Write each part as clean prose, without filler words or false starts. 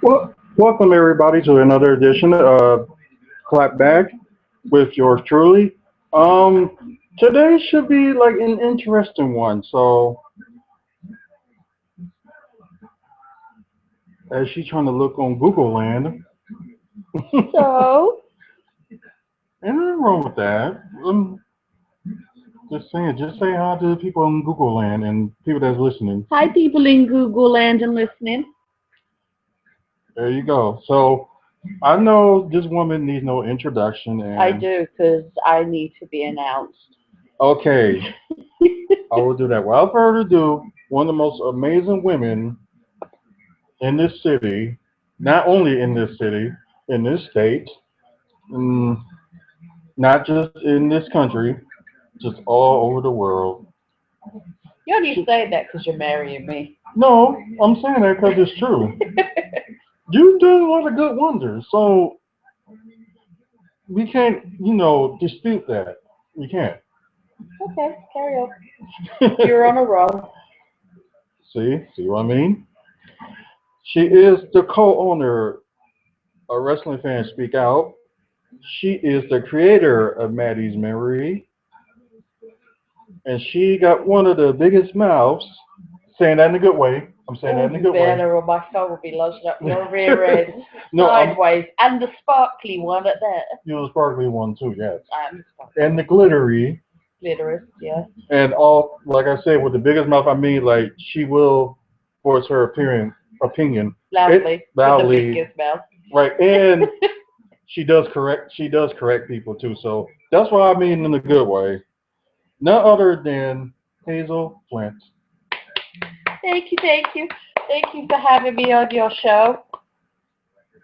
Well, welcome everybody to another edition of Clap Back with yours truly. Today should be like an interesting one. So, as she's trying to look on Google Land, So, and nothing wrong with that. Just saying, just say hi to the people on Google Land and people that's listening. hi people in Google Land and listening. There you go. So, I know this woman needs no introduction, I and do because I need to be announced. okay, I will do that. Without further ado, one of the most amazing women in this city, not only in this city, in this state, mm, not just in this country, just all over the world. You only say that because you're marrying me. No, I'm saying that because it's true. You've done a lot of good wonders, so we can't, dispute that. We can't. Okay, carry on. You're on a roll. See what I mean? She is the co-owner of Wrestling Fans Speak Out. She is the creator of Maddie's Memory, and she got one of the biggest mouths. Saying that in a good way. I'm saying that Oh, in a you good way. better, or my phone will be lodged up your rear end No, sideways, and the sparkly one at that. the sparkly one too, yes, And sparkly. and the glittery, Glitterous, yeah. and all. Like I said, with the biggest mouth, I mean like she will voice her opinion Loudly, with the loudly, biggest mouth. right, and she does correct people too. So that's what I mean in a good way. None other than Hazel Flint. Thank you, thank you. Thank you for having me on your show.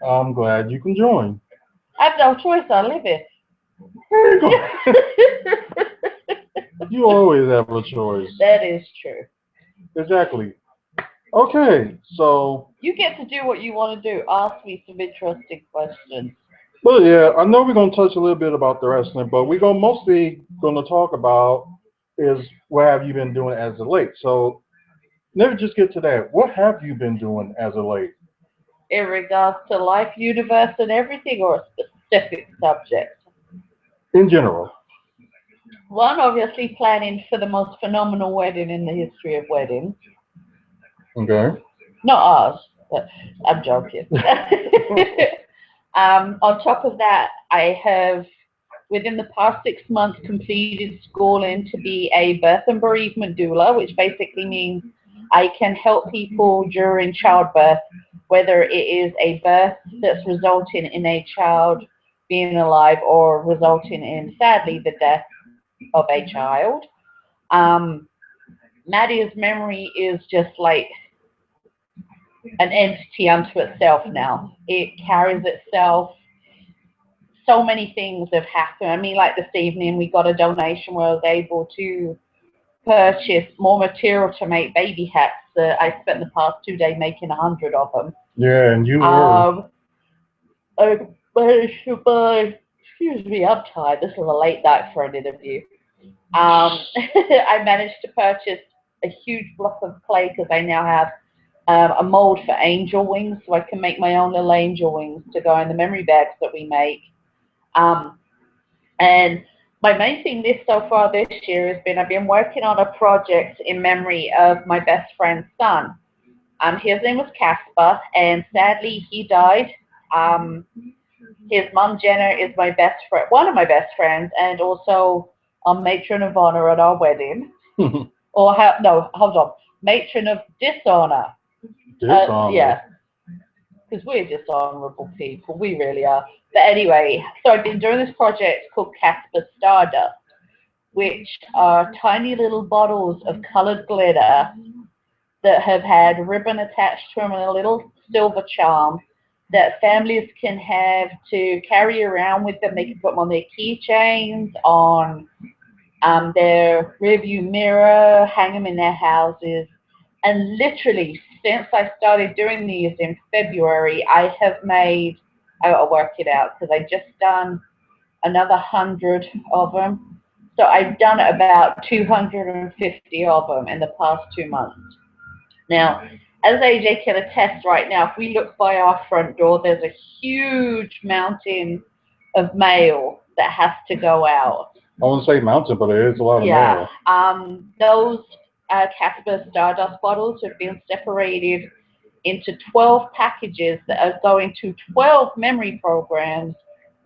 I'm glad you can join. I have no choice, I live it. There you go. You always have a choice. That is true. Exactly. Okay, so You get to do what you want to do. Ask me some interesting questions. well, yeah, I know we're gonna touch a little bit about the wrestling, but we're gonna mostly gonna talk about is what have you been doing as of late. So let me just get to that. What have you been doing as of late, In regards to life, universe, and everything, or a specific subject. in general? One, obviously, planning for the most phenomenal wedding in the history of weddings. Okay. Not ours, but I'm joking. On top of that, I have, within the past 6 months, completed schooling to be a birth and bereavement doula, which basically means I can help people during childbirth, whether it is a birth that's resulting in a child being alive or resulting in, sadly, the death of a child. Um, Maddie's memory is just like an entity unto itself now. It carries itself. So many things have happened. I mean, like this evening, we got a donation where I was able to purchase more material to make baby hats. I spent the past 2 days making 100 of them. Yeah, and you were. Um, I managed to buy, excuse me, I'm tired. This is a late night for an interview. I managed to purchase a huge block of clay because I now have a mold for angel wings, so I can make my own little angel wings to go in the memory bags that we make. Um, and my main thing this so far this year has been I've been working on a project in memory of my best friend's son. His name was Casper, and sadly he died. Um, his mom Jenna is my best friend, one of my best friends, and also matron of honor at our wedding. Or no, hold on, matron of dishonor. Dishonor. Yeah, because we're dishonorable people, we really are. But anyway, so I've been doing this project called Casper Stardust, which are tiny little bottles of colored glitter that have had ribbon attached to them and a little silver charm that families can have to carry around with them. They can put them on their keychains, on their rearview mirror, hang them in their houses. And literally, since I started doing these in February, I have made, I'll work it out because I just done another 100 of them. So I've done about 250 of them in the past 2 months. Now, as AJ can attest right now, if we look by our front door, there's a huge mountain of mail that has to go out. I wouldn't say mountain, but it is a lot of mail. Those Casper Stardust bottles have been separated into 12 packages that are going to 12 memory programs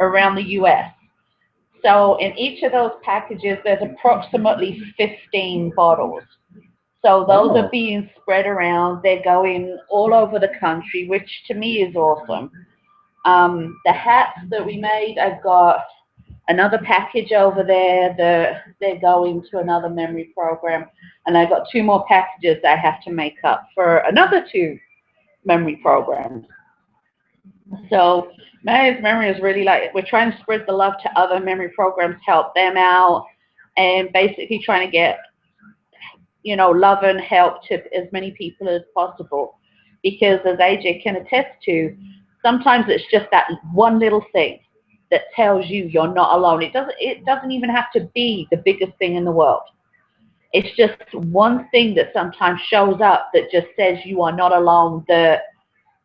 around the U.S. So in each of those packages, there's approximately 15 bottles. So those are being spread around. They're going all over the country, which to me is awesome. The hats that we made, I've got another package over there that they're going to another memory program. And I've got 2 more packages I have to make up for another 2 memory programs. So Matties Memory is really like, we're trying to spread the love to other memory programs, help them out, and basically trying to get, love and help to as many people as possible. Because as AJ can attest to, sometimes it's just that one little thing that tells you you're not alone. It doesn't even have to be the biggest thing in the world. It's just one thing that sometimes shows up that just says you are not alone, that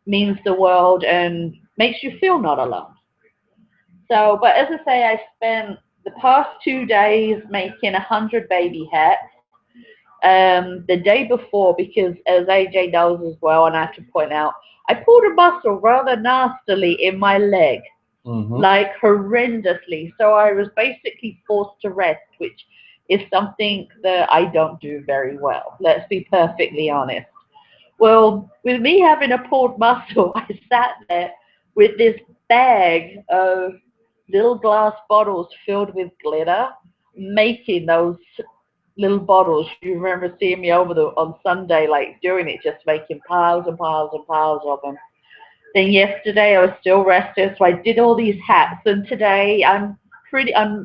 means the world and makes you feel not alone. So, but as I say, I spent the past 2 days making 100 baby hats. The day before, because as AJ knows as well, and I have to point out, I pulled a muscle rather nastily in my leg, like horrendously. So I was basically forced to rest, which is something that I don't do very well. Let's be perfectly honest. Well, with me having a pulled muscle, I sat there with this bag of little glass bottles filled with glitter, making those little bottles. You remember seeing me on Sunday, like doing it, just making piles and piles and piles of them. Then yesterday I was still rested, so I did all these hats, and today I'm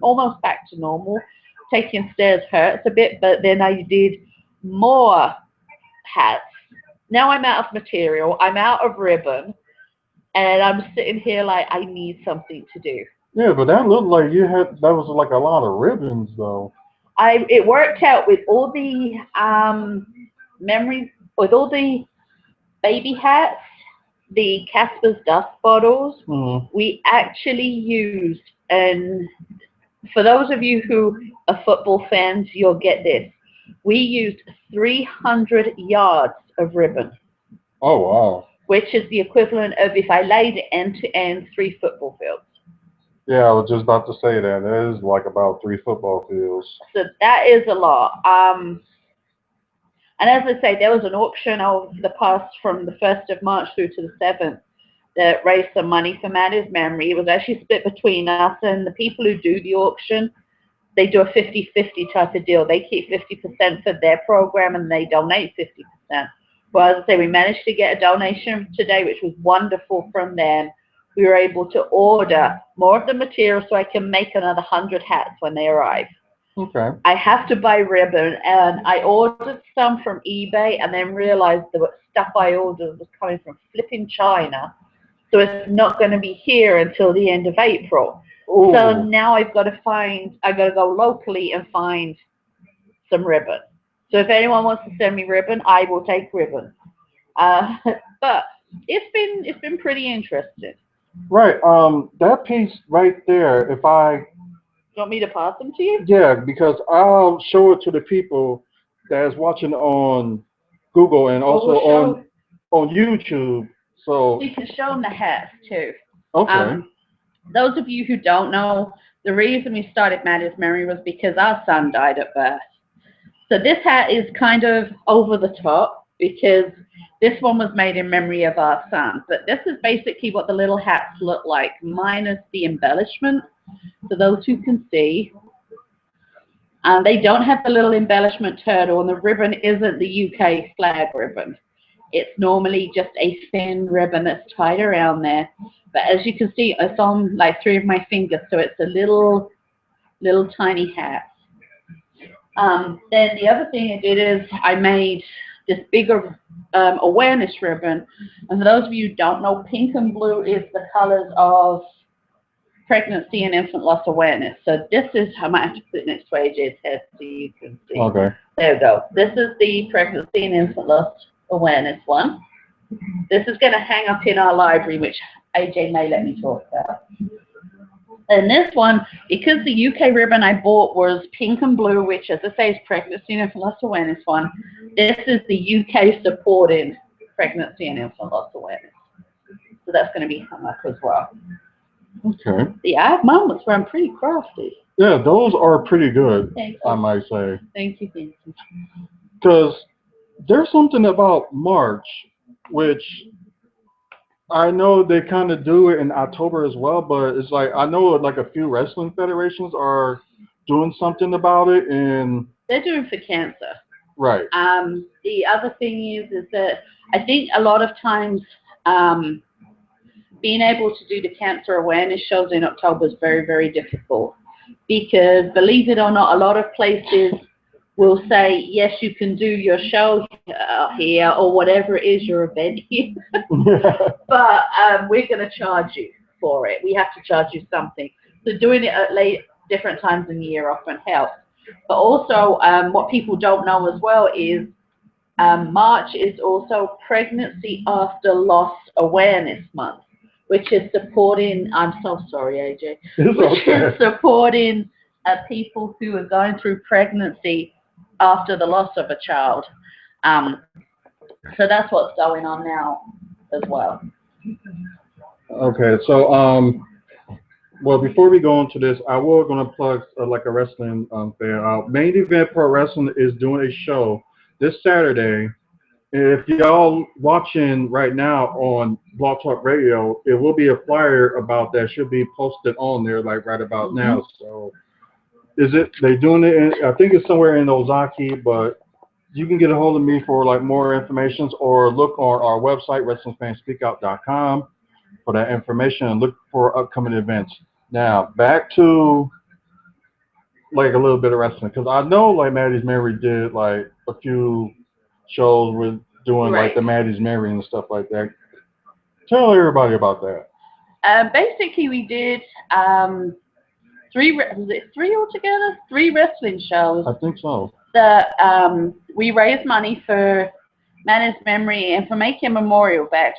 almost back to normal. Taking stairs hurts a bit, but then I did more hats. Now I'm out of material, I'm out of ribbon, and I'm sitting here like I need something to do. Yeah, but that looked like that was like a lot of ribbons though. It worked out with all the with all the baby hats, the Casper's dust bottles. We actually used, and for those of you who are football fans, you'll get this. We used 300 yards of ribbon. Oh, wow. Which is the equivalent of, if I laid it end to end, 3 football fields. Yeah, I was just about to say that. That is like about 3 football fields. So that is a lot. And as I say, there was an auction over the past from the 1st of March through to the 7th that raised some money for Matties Memory. It was actually split between us and the people who do the auction. They do a 50-50 type of deal. They keep 50% for their program and they donate 50%. Well, as I say, we managed to get a donation today, which was wonderful from them. We were able to order more of the material so I can make another 100 hats when they arrive. Okay. I have to buy ribbon, and I ordered some from eBay and then realized the stuff I ordered was coming from flipping China. So it's not going to be here until the end of April. Ooh. So now I've got to go locally and find some ribbon. So if anyone wants to send me ribbon, I will take ribbon. But it's been pretty interesting. Right. That piece right there, if I... You want me to pass them to you? Yeah, because I'll show it to the people that's watching on Google and also on YouTube. So you can show them the hats too. Okay. Those of you who don't know, the reason we started Matties Memory was because our son died at birth. So this hat is kind of over the top because this one was made in memory of our son. But this is basically what the little hats look like, minus the embellishment. So those who can see. They don't have the little embellishment turtle, and the ribbon isn't the UK flag ribbon. It's normally just a thin ribbon that's tied around there. But as you can see, it's on like 3 of my fingers, so it's a little tiny hat. Then the other thing I did is I made this bigger awareness ribbon. And for those of you who don't know, pink and blue is the colors of pregnancy and infant loss awareness. So this is, I might have to put it next to AJ's head so you can see. Okay. There we go. This is the pregnancy and infant loss awareness one. This is going to hang up in our library, which AJ may let me talk about. And this one, because the UK ribbon I bought was pink and blue, which, as I say, is pregnancy and infant loss awareness one. This is the UK supported pregnancy and infant loss awareness. So that's going to be hung up as well. Okay. Yeah, I have moments where I'm pretty crafty. Yeah, those are pretty good, Thank I you. might say. Thank you, thank you. Because there's something about March, which I know they kind of do it in October as well, but it's like I know like a few wrestling federations are doing something about it, and They're doing for cancer. right. The other thing is that I think a lot of times being able to do the cancer awareness shows in October is very, very difficult because, believe it or not, a lot of places will say, yes, you can do your show here or whatever it is, your event here, but we're going to charge you for it. We have to charge you something. So doing it at different times in the year often helps. But also what people don't know as well is March is also Pregnancy After Loss Awareness Month, which is supporting, I'm so sorry, AJ, which is supporting people who are going through pregnancy after the loss of a child. So that's what's going on now as well. Okay, so well, before we go into this, I will gonna plug like a wrestling thing. Main Event Pro Wrestling is doing a show this Saturday. If y'all watching right now on Blog Talk Radio, it will be a flyer about that should be posted on there like right about now. So is it they doing it in, I think it's somewhere in Ozaki, but you can get a hold of me for like more information or look on our website wrestlingfanspeakout.com for that information and look for upcoming events. Now back to like a little bit of wrestling because I know like Maddie's Mary did like a few shows with doing like the Maddie's Mary and stuff like that. Tell everybody about that. Basically, we did three altogether? 3 wrestling shows. I think so. That we raised money for Maddie's Memory and for making memorial bags.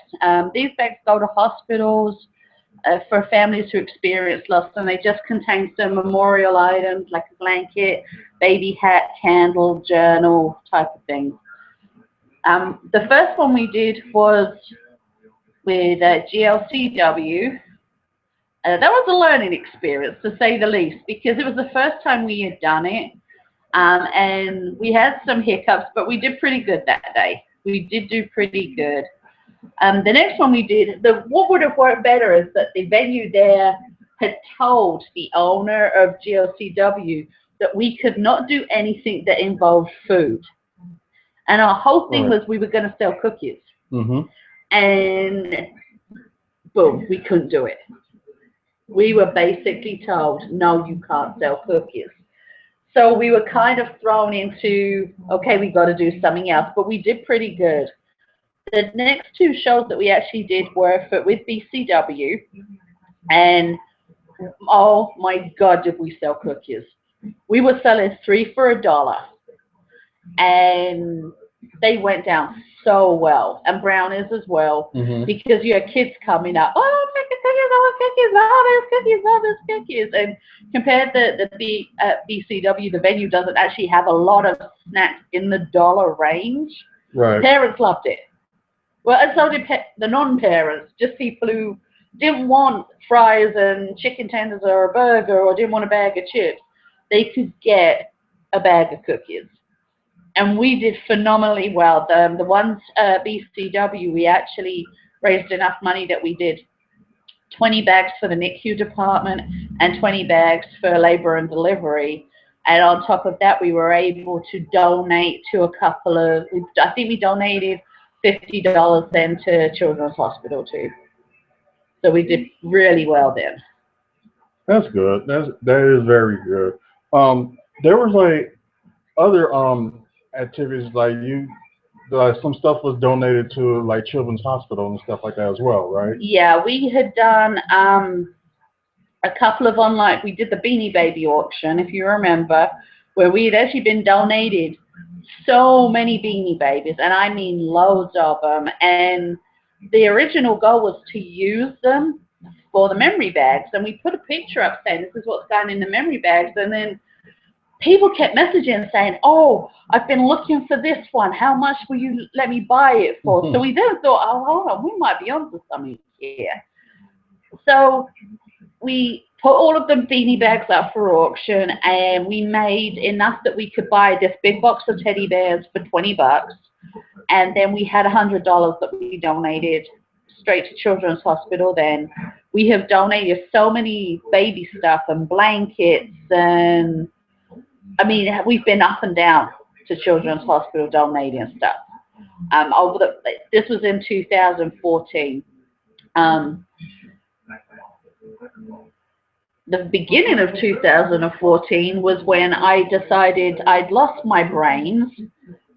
These bags go to hospitals for families who experience loss, and they just contain some memorial items like a blanket, baby hat, candle, journal type of thing. The first one we did was with GLCW. That was a learning experience, to say the least, because it was the first time we had done it, and we had some hiccups, but we did pretty good that day. We did do pretty good. The next one we did, what would have worked better is that the venue there had told the owner of GLCW that we could not do anything that involved food. And our whole thing was we were going to sell cookies. And boom, we couldn't do it. We were basically told, no, you can't sell cookies. So we were kind of thrown into, okay, we got to do something else. But we did pretty good. The next 2 shows that we actually did were with BCW. And oh my God, did we sell cookies. We were selling 3 for $1. And they went down so well, and brownies as well, because you had kids coming up, oh, cookies, oh, there's cookies. And compared to the BCW, the venue doesn't actually have a lot of snacks in the dollar range. Right. Parents loved it. Well, and so did the non-parents, just people who didn't want fries and chicken tenders or a burger or didn't want a bag of chips. They could get a bag of cookies. And we did phenomenally well. The ones BCW, we actually raised enough money that we did 20 bags for the NICU department and 20 bags for labor and delivery. And on top of that, we were able to donate to a couple of, I think we donated $50 then to Children's Hospital too. So we did really well then. That's good. That is very good. There was like other activities like some stuff was donated to like Children's Hospital and stuff like that as well, right? Yeah, we had done a couple of online. We did the Beanie Baby auction, if you remember, where we had actually been donated so many Beanie Babies, and I mean loads of them. And the original goal was to use them for the memory bags. And we put a picture up saying this is what's going in the memory bags. And then people kept messaging saying, oh, I've been looking for this one. How much will you let me buy it for? So we then thought, oh, hold on, we might be onto something here. So we put all of the beanie bags up for auction, and we made enough that we could buy this big box of teddy bears for $20. And then we had $100 that we donated straight to Children's Hospital. Then we have donated so many baby stuff and blankets, and I mean, we've been up and down to Children's Hospital donating stuff. This was in 2014. The beginning of 2014 was when I decided I'd lost my brains.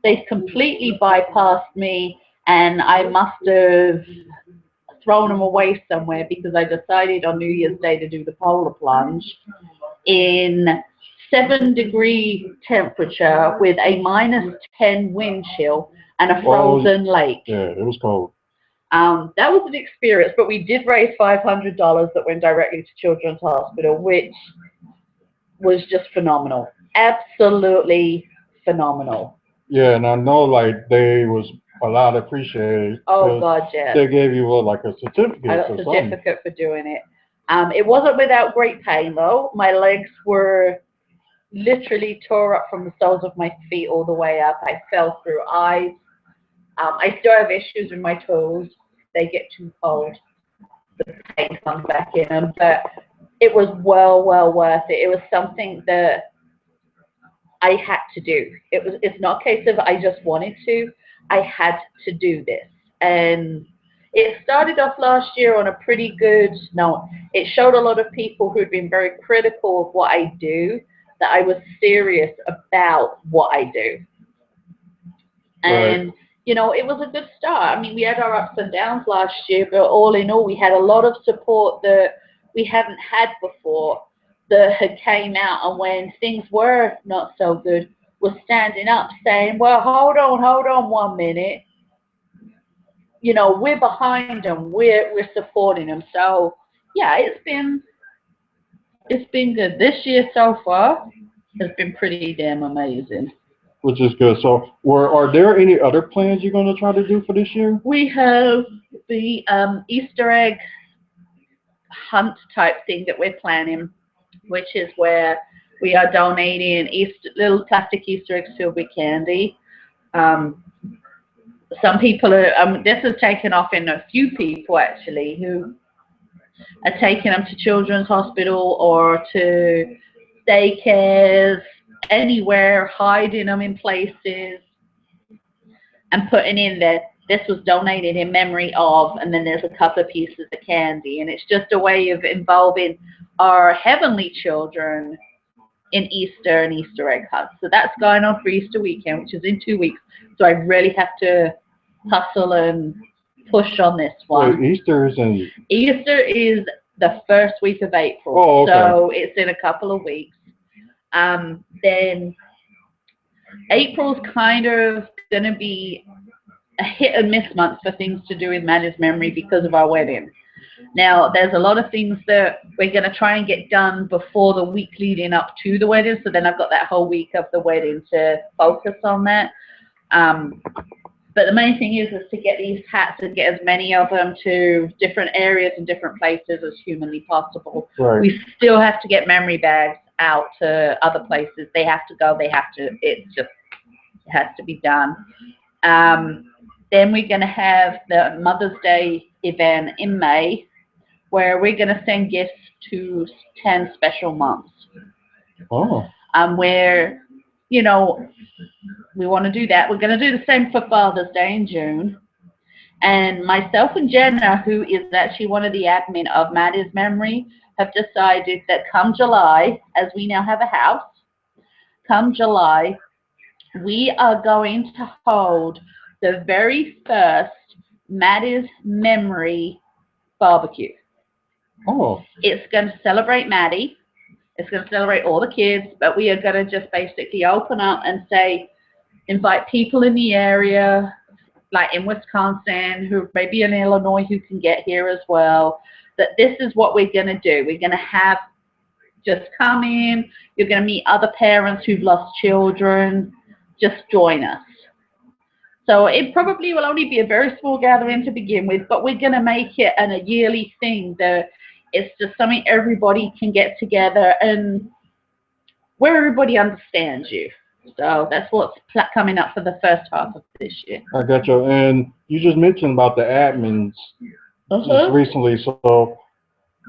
They completely bypassed me, and I must have thrown them away somewhere, because I decided on New Year's Day to do the polar plunge in 7-degree temperature with a -10 wind chill and a frozen lake. Yeah, it was cold. That was an experience, but we did raise $500 that went directly to Children's Hospital, which was just phenomenal. Absolutely phenomenal. Yeah, and I know like they was a lot appreciated. Oh God, yes. They gave you like a certificate. I got a certificate for doing it. It wasn't without great pain though. My legs were literally tore up from the soles of my feet all the way up. I fell through eyes. I still have issues with my toes. They get too cold. The pain comes back in them. But it was well worth it. It was something that I had to do. It's not a case of I just wanted to. I had to do this. And it started off last year on a pretty good note. It showed a lot of people who'd been very critical of what I do, that I was serious about what I do. And, you know, it was a good start. I mean, we had our ups and downs last year, but all in all, we had a lot of support that we hadn't had before, that had came out, and when things were not so good, was standing up saying, well, hold on 1 minute. You know, we're behind them. We're supporting them. So, yeah, it's been good. This year so far has been pretty damn amazing. Which is good. So, are there any other plans you're going to try to do for this year? We have the Easter egg hunt type thing that we're planning, which is where we are donating little plastic Easter eggs filled with candy. Some people are, this has taken off in a few people actually, who are taking them to Children's Hospital or to daycares, anywhere, hiding them in places and putting in there, this was donated in memory of, and then there's a couple of pieces of candy. And it's just a way of involving our heavenly children in Easter and Easter egg hunts. So that's going on for Easter weekend, which is in 2 weeks. So I really have to hustle and push on this one. Wait, Easter is the first week of April. Oh, okay. So it's in a couple of weeks. Then April's kind of going to be a hit and miss month for things to do with Matties' memory because of our wedding. Now, there's a lot of things that we're going to try and get done before the week leading up to the wedding. So then I've got that whole week of the wedding to focus on that. But the main thing is to get these hats and get as many of them to different areas and different places as humanly possible. Right. We still have to get memory bags out to other places. They have to go. It has to be done. Then we're going to have the Mother's Day event in May, where we're going to send gifts to 10 special moms. Oh. Where, you know, we want to do that. We're going to do the same for Father's Day in June. And myself and Jenna, who is actually one of the admin of Matties' Memory, have decided that come July, as we now have a house, come July, we are going to hold the very first Matties' Memory barbecue. Oh. It's going to celebrate Mattie. It's going to celebrate all the kids, but we are going to just basically open up and say, invite people in the area, like in Wisconsin, who maybe in Illinois who can get here as well, that this is what we're going to do. We're going to have just come in. You're going to meet other parents who've lost children. Just join us. So it probably will only be a very small gathering to begin with, but we're going to make it a yearly thing that it's just something everybody can get together and where everybody understands you. So that's what's coming up for the first half of this year. I got you. And you just mentioned about the admins just recently. So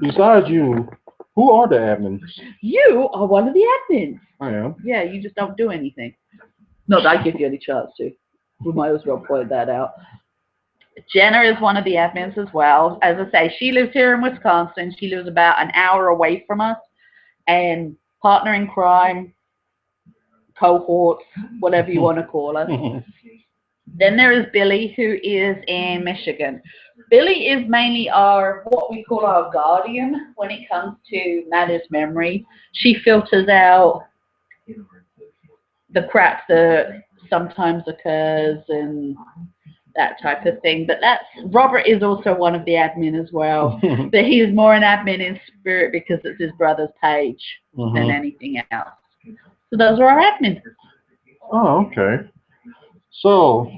besides you, who are the admins? You are one of the admins. I am. Yeah, you just don't do anything. Not that I give you any chance to. We might as well point that out. Jenna is one of the admins as well. As I say, she lives here in Wisconsin. She lives about an hour away from us. And partner in crime, cohorts, whatever you want to call us. Then there is Billy, who is in Michigan. Billy is mainly what we call our guardian when it comes to Matties memory. She filters out the crap that sometimes occurs and that type of thing. But Robert is also one of the admin as well. But he's more an admin in spirit because it's his brother's page than anything else. So those are our admins. Oh, okay. So,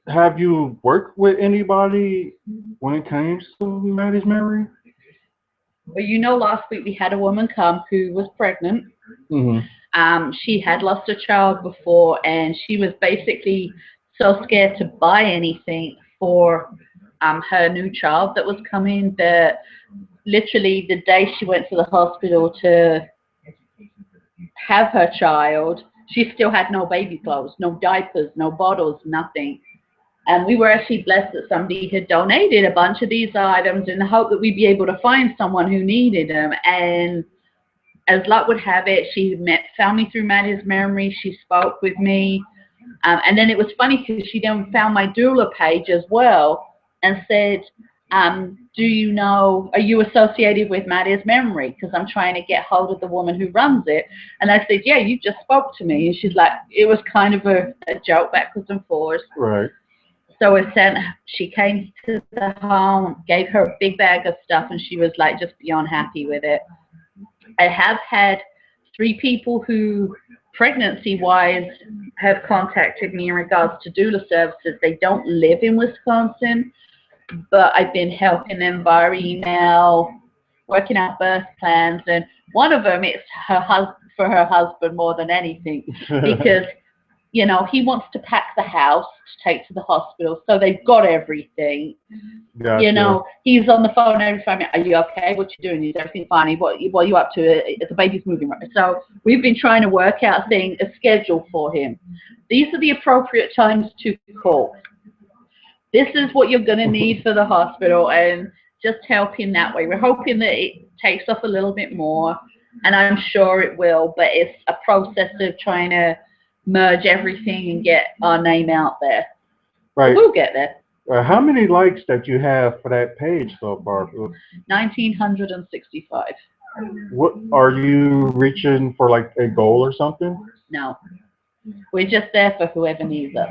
have you worked with anybody when it comes to Matties memory? Well, you know, last week we had a woman come who was pregnant. She had lost a child before, and she was basically so scared to buy anything for her new child that was coming that literally the day she went to the hospital to have her child, she still had no baby clothes, no diapers, no bottles, nothing. And we were actually blessed that somebody had donated a bunch of these items in the hope that we'd be able to find someone who needed them. And as luck would have it, she found me through Matties memory. She spoke with me. And then it was funny because she then found my doula page as well and said, do you know, are you associated with Matties memory? Because I'm trying to get hold of the woman who runs it. And I said, yeah, you just spoke to me. And she's like, it was kind of a joke backwards and forwards. Right. So she came to the home, gave her a big bag of stuff, and she was like just beyond happy with it. I have had 3 people who, pregnancy-wise, have contacted me in regards to doula services. They don't live in Wisconsin, but I've been helping them via email, working out birth plans, and one of them, it's for her husband more than anything, because you know, he wants to pack the house to take to the hospital, so they've got everything. Gotcha. You know, he's on the phone every 5 minutes. Are you okay? What you doing? Is everything fine? What are you up to? The baby's moving right. So we've been trying to work out a schedule for him. These are the appropriate times to call. This is what you're going to need for the hospital, and just help him that way. We're hoping that it takes off a little bit more, and I'm sure it will, but it's a process of trying to merge everything and get our name out there. Right. We'll get there. How many likes that you have for that page so far? 1,965. What are you reaching for, like a goal or something? No. We're just there for whoever needs us.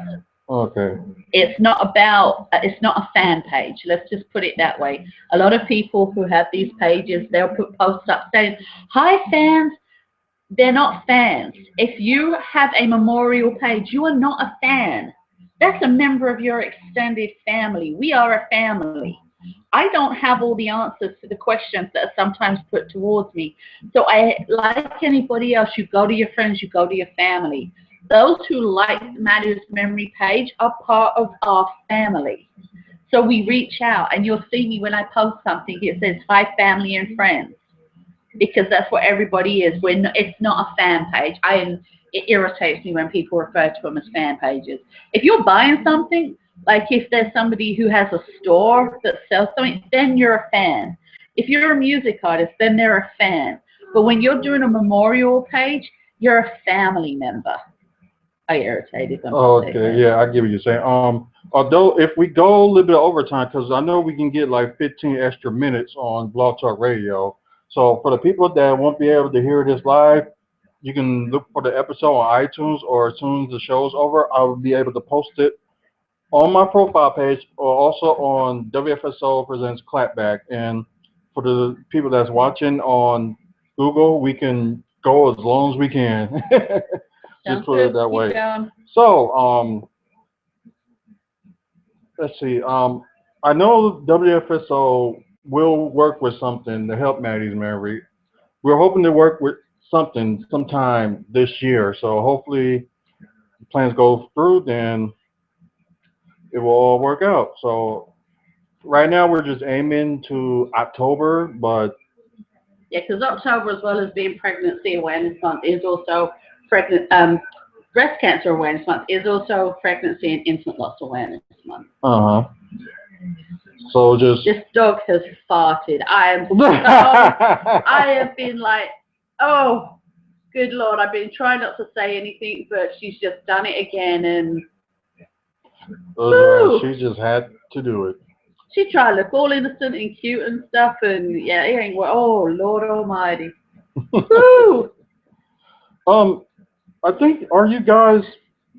Okay. It's not a fan page. Let's just put it that way. A lot of people who have these pages, they'll put posts up saying, hi fans. They're not fans. If you have a memorial page, you are not a fan. That's a member of your extended family. We are a family. I don't have all the answers to the questions that are sometimes put towards me. So like anybody else, you go to your friends, you go to your family. Those who like the Matties memory page are part of our family. So we reach out, and you'll see me when I post something, it says, hi family and friends. Because that's what everybody is. It's not a fan page. It irritates me when people refer to them as fan pages. If you're buying something, like if there's somebody who has a store that sells something, then you're a fan. If you're a music artist, then they're a fan. But when you're doing a memorial page, you're a family member. I irritated them. Okay, yeah, I get what you're saying. Although if we go a little bit overtime, because I know we can get like 15 extra minutes on Blog Talk Radio. So for the people that won't be able to hear this live, you can look for the episode on iTunes, or as soon as the show's over, I will be able to post it on my profile page, or also on WFSO Presents Clapback. And for the people that's watching on Google, we can go as long as we can. Just Sounds put it good. that Keep way. going. So, let's see. I know WFSO will work with something to help Maddie's memory. We're hoping to work with something sometime this year. So hopefully plans go through, then it will all work out. So right now we're just aiming to October, but Yeah, because October, as well as being Pregnancy Awareness Month, is also Breast Cancer Awareness Month, is also Pregnancy and Infant Loss Awareness Month. uh-huh. So just This dog has farted. I have been like, oh, good Lord, I've been trying not to say anything, but she's just done it again, and she just had to do it. she tried to look all innocent and cute and stuff, and yeah, it ain't. Oh Lord Almighty! Woo! I think, are you guys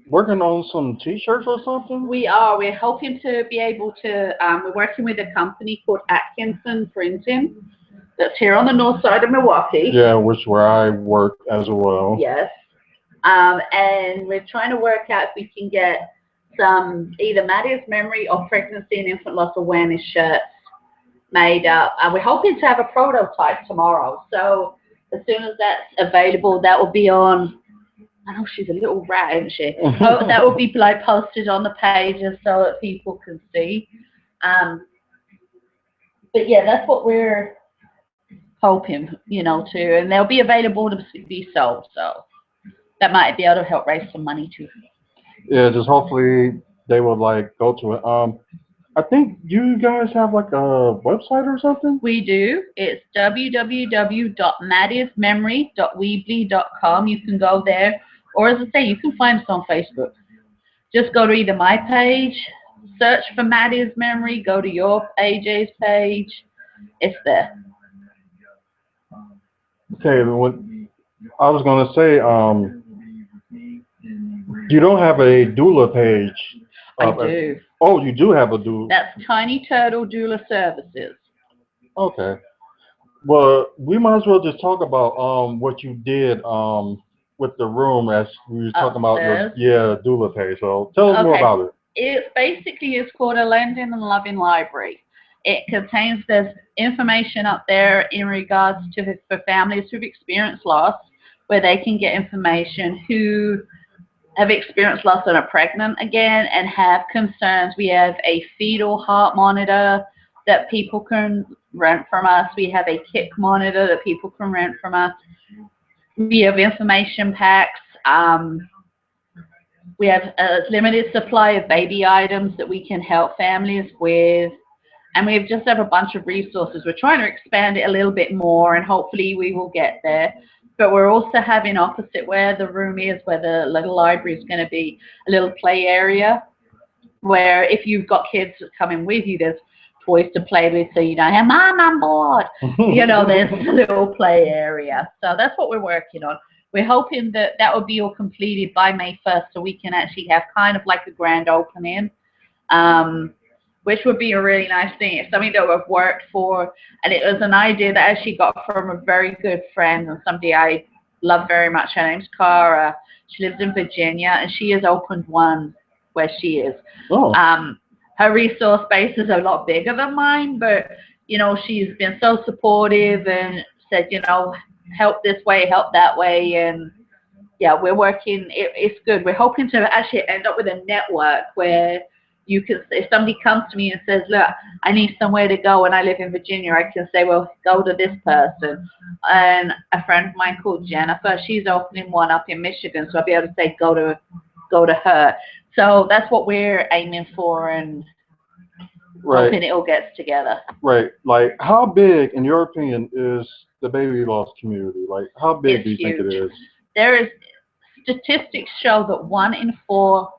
working on some T-shirts or something? We are. We're hoping to be able to. We're working with a company called Atkinson Printing that's here on the north side of Milwaukee. Yeah, which where I work as well. Yes. And we're trying to work out if we can get some either Maddie's memory or pregnancy and infant loss awareness shirts made up. We're hoping to have a prototype tomorrow. So as soon as that's available, that will be on. I know she's a little rat, isn't she? Oh, that will be like posted on the pages so that people can see. But yeah, that's what we're hoping, to, and they'll be available to be sold. So that might be able to help raise some money too. Yeah, just hopefully they would like go to it. I think you guys have like a website or something? We do. It's www.mattiesmemory.weebly.com. You can go there, or as I say, you can find us on Facebook. Just go to either my page, search for Maddie's Memory, go to your AJ's page. It's there. Okay, what I was gonna say, you don't have a doula page. I do. Oh, you do have a doula. That's Tiny Turtle Doula Services. Okay. Well, we might as well just talk about what you did with the room, as we were talking about your doula page. So tell us more about it. It basically is called a Lending and Loving Library. It contains, there's information up there in regards to for families who've experienced loss, where they can get information, who have experienced loss and are pregnant again and have concerns. We have a fetal heart monitor that people can rent from us. We have a kick monitor that people can rent from us. We have information packs. We have a limited supply of baby items that we can help families with. And we just have a bunch of resources. We're trying to expand it a little bit more, and hopefully we will get there. But we're also having opposite where the room is, where the little library is going to be, a little play area where if you've got kids coming with you, there's toys to play with, so you don't have Mom, I'm bored. There's a little play area. So that's what we're working on. We're hoping that that will be all completed by May 1st, so we can actually have kind of like a grand opening, which would be a really nice thing. It's something that we've worked for, and it was an idea that I actually got from a very good friend and somebody I love very much. Her name's Cara. She lives in Virginia, and she has opened one where she is. Oh. Her resource base is a lot bigger than mine, but, she's been so supportive and said, help this way, help that way, and yeah, we're working. It's good. We're hoping to actually end up with a network where you can, if somebody comes to me and says, look, I need somewhere to go and I live in Virginia, I can say, well, go to this person. And a friend of mine called Jennifer, she's opening one up in Michigan, so I'll be able to say, go to her. So that's what we're aiming for, and hoping it all gets together. Right. Like, how big, in your opinion, is the baby loss community? Like, how big do you think it is? There is, statistics show that 1 in 4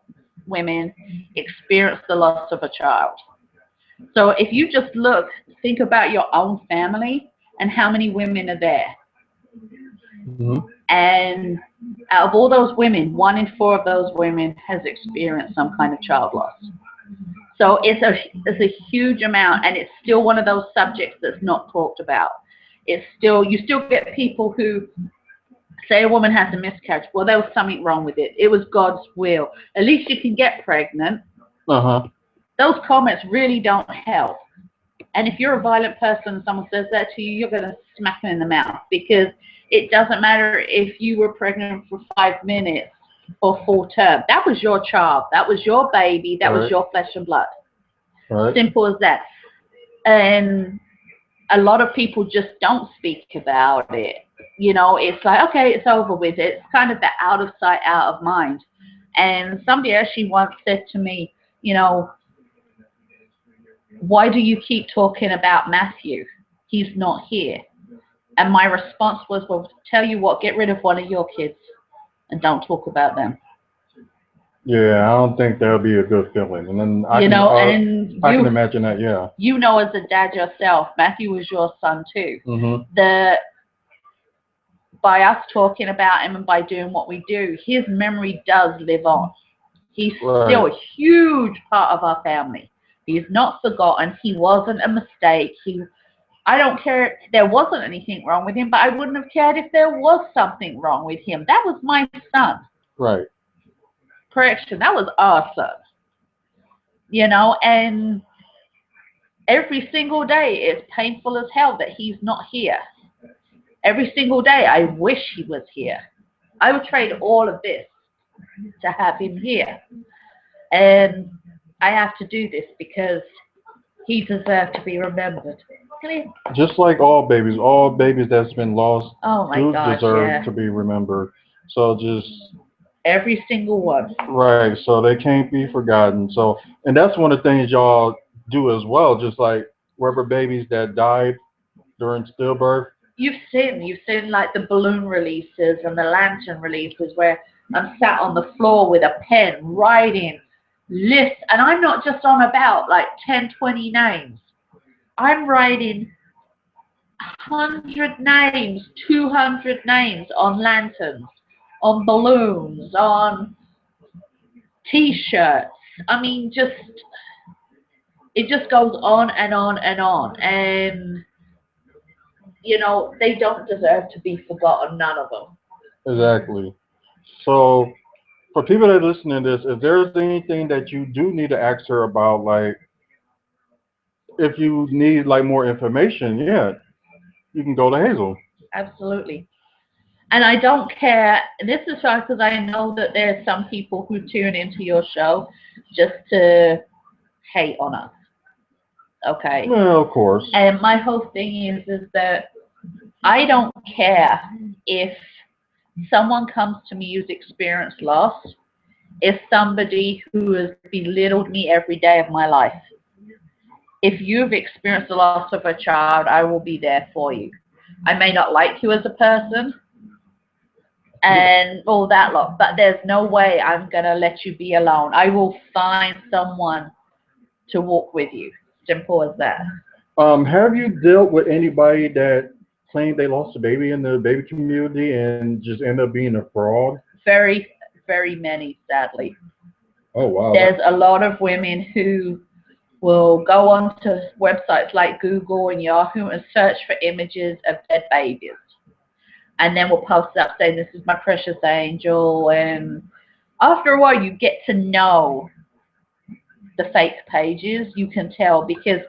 women experience the loss of a child. So if you just think about your own family and how many women are there. Mm-hmm. And out of all those women, 1 in 4 of those women has experienced some kind of child loss. So it's a huge amount, and it's still one of those subjects that's not talked about. It's still, you still get people who say a woman has a miscarriage. Well, there was something wrong with it. It was God's will. At least you can get pregnant. Those comments really don't help. And if you're a violent person and someone says that to you, you're going to smack them in the mouth, because it doesn't matter if you were pregnant for 5 minutes or full term. That was your child. That was your baby. That was your flesh and blood. Simple as that. And a lot of people just don't speak about it. You know, it's like, okay, it's over with. It's kind of the out of sight, out of mind. And somebody actually once said to me, you know, why do you keep talking about Matthew? He's not here. And my response was, well, tell you what, get rid of one of your kids and don't talk about them. Yeah, I don't think that would be a good feeling. And then I can imagine that, yeah. You know, as a dad yourself, Matthew was your son too. By us talking about him and by doing what we do, his memory does live on. He's still a huge part of our family. He's not forgotten. He wasn't a mistake. I don't care if there wasn't anything wrong with him, but I wouldn't have cared if there was something wrong with him. That was my son. Right. Correction, that was our son. You know, and every single day it's painful as hell that he's not here. Every single day I wish he was here. I would trade all of this to have him here. And I have to do this because he deserves to be remembered. Just like all babies that's been lost deserve to be remembered. So just every single one. Right. So they can't be forgotten. So, and that's one of the things y'all do as well. Just like rubber babies that died during stillbirth. You've seen like the balloon releases and the lantern releases where I'm sat on the floor with a pen writing lists, and I'm not just on about like 10, 20 names. I'm writing 100 names, 200 names on lanterns, on balloons, on T-shirts. I mean, it just goes on and on and on. And, you know, they don't deserve to be forgotten, none of them. Exactly. So, for people that are listening to this, if there's anything that you do need to ask her about, like, if you need, like, more information, yeah, you can go to Hazel. Absolutely. And I don't care, this is right, because I know that there's some people who tune into your show just to hate on us. Okay? Well, of course. And my whole thing is that I don't care if someone comes to me who's experienced loss, if somebody who has belittled me every day of my life. If you've experienced the loss of a child, I will be there for you. I may not like you as a person and all that lot, but there's no way I'm going to let you be alone. I will find someone to walk with you. Simple as that. Have you dealt with anybody that claimed they lost a baby in the baby community and just ended up being a fraud? Very, very many, sadly. Oh, wow. There's a lot of women who will go onto websites like Google and Yahoo and search for images of dead babies. And then we'll post up saying, this is my precious angel. And after a while, you get to know the fake pages. You can tell because,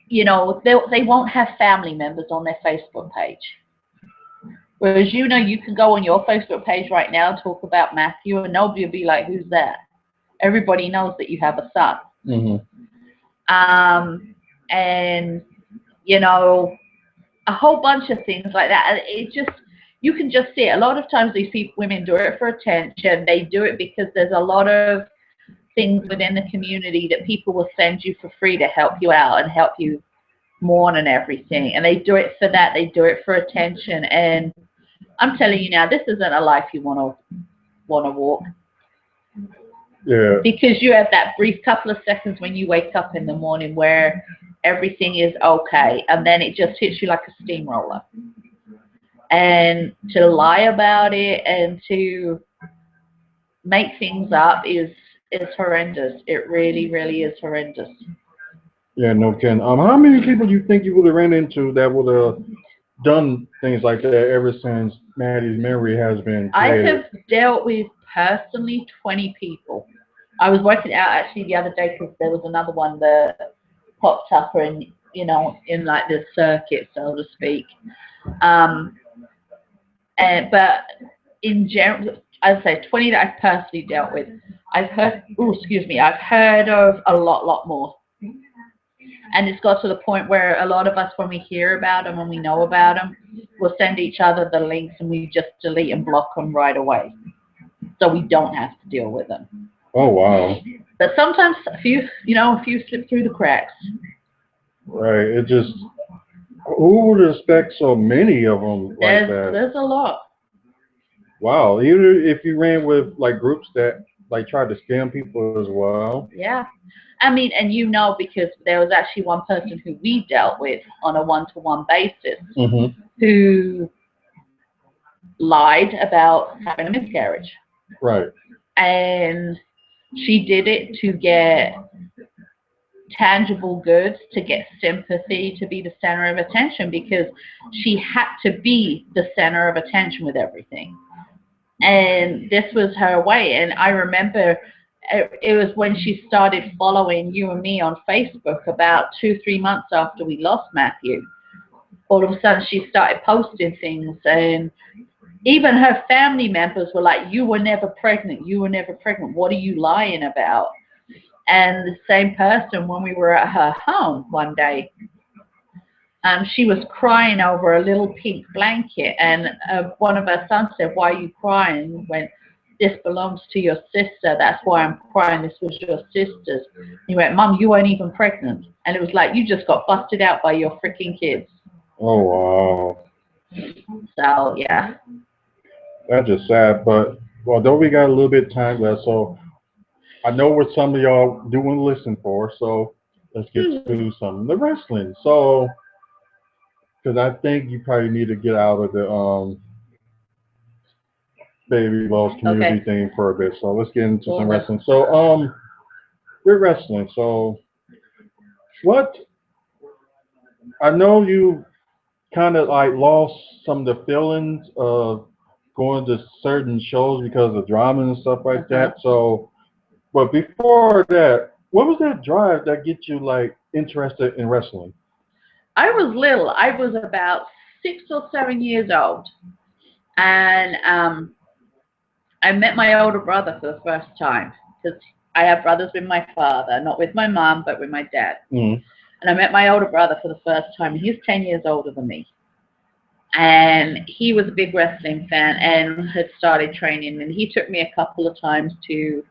you know, they won't have family members on their Facebook page. Whereas, you know, you can go on your Facebook page right now and talk about Matthew and nobody will be like, who's that? Everybody knows that you have a son. And, you know, a whole bunch of things like that. It just, you can just see it. A lot of times these women do it for attention. They do it because there's a lot of things within the community that people will send you for free to help you out and help you mourn and everything. And they do it for that. They do it for attention. And I'm telling you now, this isn't a life you want to walk. Yeah. Because you have that brief couple of seconds when you wake up in the morning where everything is okay, and then it just hits you like a steamroller. And to lie about it and to make things up is horrendous. It really, really is horrendous. Yeah, no kidding. How many people do you think you would have ran into that would have done things like that ever since Maddie's memory has been I created? have dealt with personally 20 people. I was working out actually the other day because there was another one that popped up in, you know, in like the circuit, so to speak. But in general, I'd say 20 that I've personally dealt with. I've heard, I've heard of a lot more. And it's got to the point where a lot of us, when we hear about them and we know about them, we'll send each other the links and we just delete and block them right away, so we don't have to deal with them. Oh, wow. But sometimes a few slip through the cracks. Right. It just, who would expect so many of them like that? There's a lot. Wow. Even if you ran with like groups that like tried to scam people as well. Yeah. I mean, and you know, because there was actually one person who we dealt with on a one-to-one basis who lied about having a miscarriage. Right. And she did it to get tangible goods, to get sympathy, to be the center of attention, because she had to be the center of attention with everything. And this was her way. And I remember it was when she started following you and me on Facebook about 2-3 months after we lost Matthew. All of a sudden she started posting things, and even her family members were like, you were never pregnant, what are you lying about? And the same person, when we were at her home one day, she was crying over a little pink blanket, and one of her sons said, why are you crying? And went, this belongs to your sister, that's why I'm crying, this was your sister's. He went, Mum, you weren't even pregnant. And it was like, you just got busted out by your freaking kids. Oh, wow. So, yeah. That's just sad, but although we got a little bit of time left, so I know what some of y'all do want to listen for, so let's get to some of the wrestling. So, because I think you probably need to get out of the baby loss community thing for a bit. So let's get into some wrestling. So, we're wrestling. So, what? I know you kind of like lost some of the feelings of going to certain shows because of drama and stuff like that. So, but before that, what was that drive that get you like interested in wrestling? I was little. I was about 6 or 7 years old, and I met my older brother for the first time, because I have brothers with my father, not with my mom, but with my dad. And I met my older brother for the first time. He's 10 years older than me. And he was a big wrestling fan and had started training. And he took me a couple of times to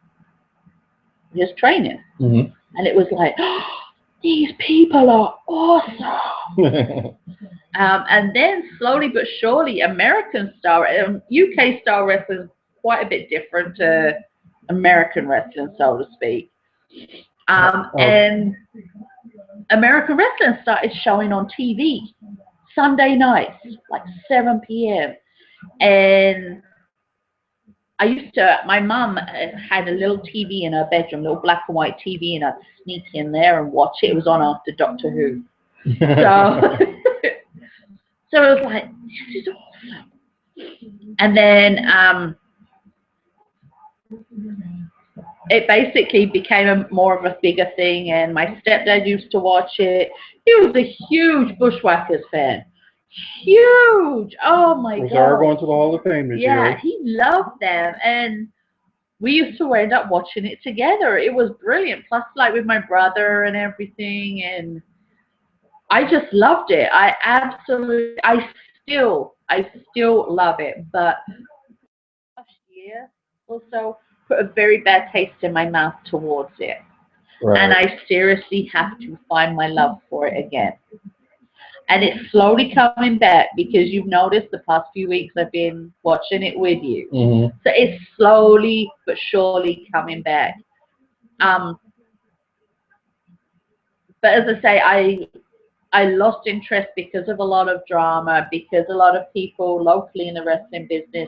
his training. And it was like, oh, these people are awesome. And then slowly but surely, American style, UK style wrestling is quite a bit different to American wrestling, so to speak. And American wrestling started showing on TV Sunday nights, like 7 p.m. And I used to, my mum had a little TV in her bedroom, little black and white TV, and I'd sneak in there and watch it. It was on after Doctor Who. So it was like, this is awesome. And then it basically became more of a bigger thing, and my stepdad used to watch it. He was a huge Bushwhackers fan. Huge! Oh my God. Was ever going to the Hall of Fame this year? Yeah, he loved them, and we used to end up watching it together. It was brilliant. Plus, like with my brother and everything, and I just loved it. I still love it. But last year or so put a very bad taste in my mouth towards it. Right. And I seriously have to find my love for it again. And it's slowly coming back, because you've noticed the past few weeks I've been watching it with you. So it's slowly but surely coming back. But as I say, I lost interest because of a lot of drama, because a lot of people locally in the wrestling business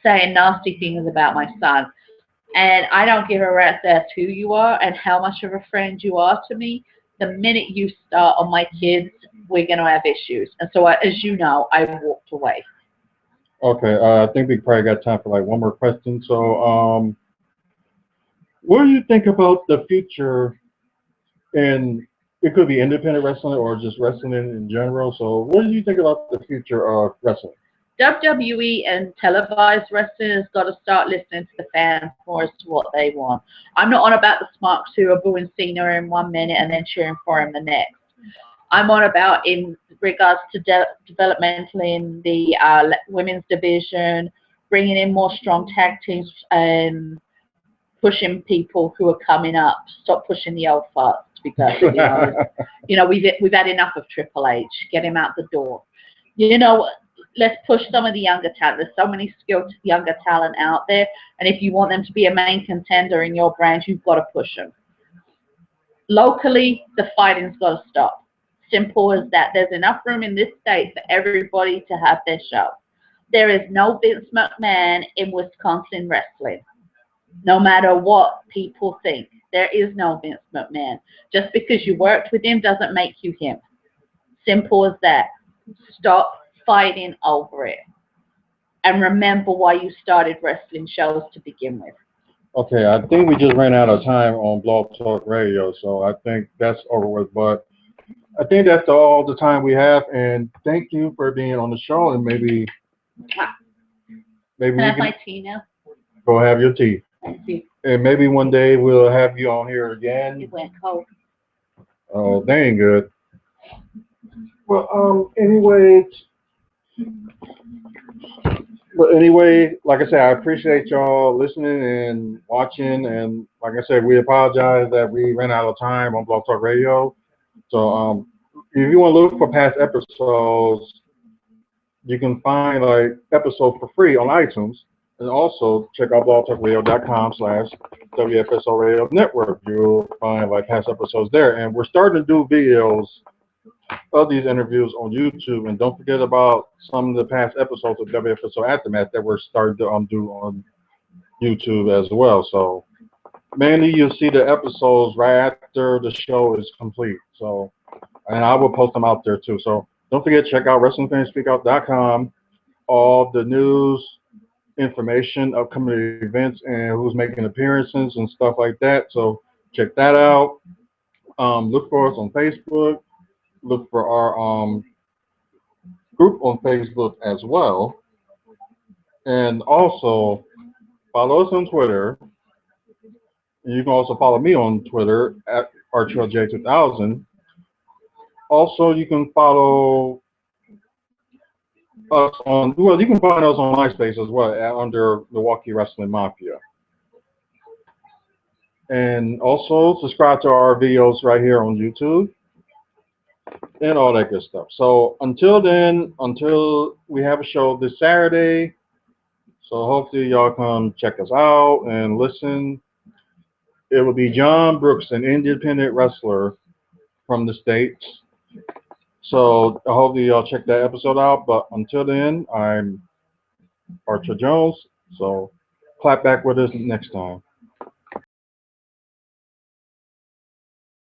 saying nasty things about my son. And I don't give a rat's ass who you are and how much of a friend you are to me. The minute you start on my kids, we're going to have issues. And so, as you know, I walked away. Okay, I think we probably got time for like one more question. So, what do you think about the future in, it could be independent wrestling or just wrestling in general. So what do you think about the future of wrestling? WWE and televised wrestling has got to start listening to the fans more as to what they want. I'm not on about the smarks who are booing Cena in 1 minute and then cheering for him the next. I'm on about in regards to developmental in the women's division, bringing in more strong tag teams and pushing people who are coming up. Stop pushing the old farts, to be perfectly honest. You know, we've had enough of Triple H. Get him out the door. You know, let's push some of the younger talent. There's so many skilled younger talent out there, and if you want them to be a main contender in your brand, you've got to push them. Locally, the fighting's got to stop. Simple as that. There's enough room in this state for everybody to have their show. There is no Vince McMahon in Wisconsin wrestling. No matter what people think, there is no Vince McMahon. Just because you worked with him doesn't make you him. Simple as that. Stop fighting over it. And remember why you started wrestling shows to begin with. Okay, I think we just ran out of time on Blog Talk Radio, so I think that's over with. But I think that's all the time we have, and thank you for being on the show. And maybe Can we I have can my tea now? go have your tea, Thank you. and maybe one day we'll have you on here again. It went cold. Oh, dang good. Well, anyway, like I said, I appreciate y'all listening and watching, and like I said, we apologize that we ran out of time on Blog Talk Radio. So, if you want to look for past episodes, you can find like episodes for free on iTunes, and also check out blogtalkradio.com/WFSO Radio Network. You'll find like past episodes there, and we're starting to do videos of these interviews on YouTube. And don't forget about some of the past episodes of WFSO Aftermath that we're starting to do on YouTube as well. So mainly you'll see the episodes right after the show is complete. So, and I will post them out there too. So don't forget, check out WrestlingFansSpeakOut.com, all the news, information, upcoming events, and who's making appearances and stuff like that. So check that out. Look for us on Facebook. Look for our group on Facebook as well. And also follow us on Twitter. And you can also follow me on Twitter at RTLJ2000. Also, you can follow us on, well, you can find us on MySpace as well under Milwaukee Wrestling Mafia. And also subscribe to our videos right here on YouTube and all that good stuff. So until then, until we have a show this Saturday, so hopefully y'all come check us out and listen. It will be John Brooks, an independent wrestler from the States. So hopefully y'all check that episode out. But until then, I'm Archer Jones. So clap back with us next time.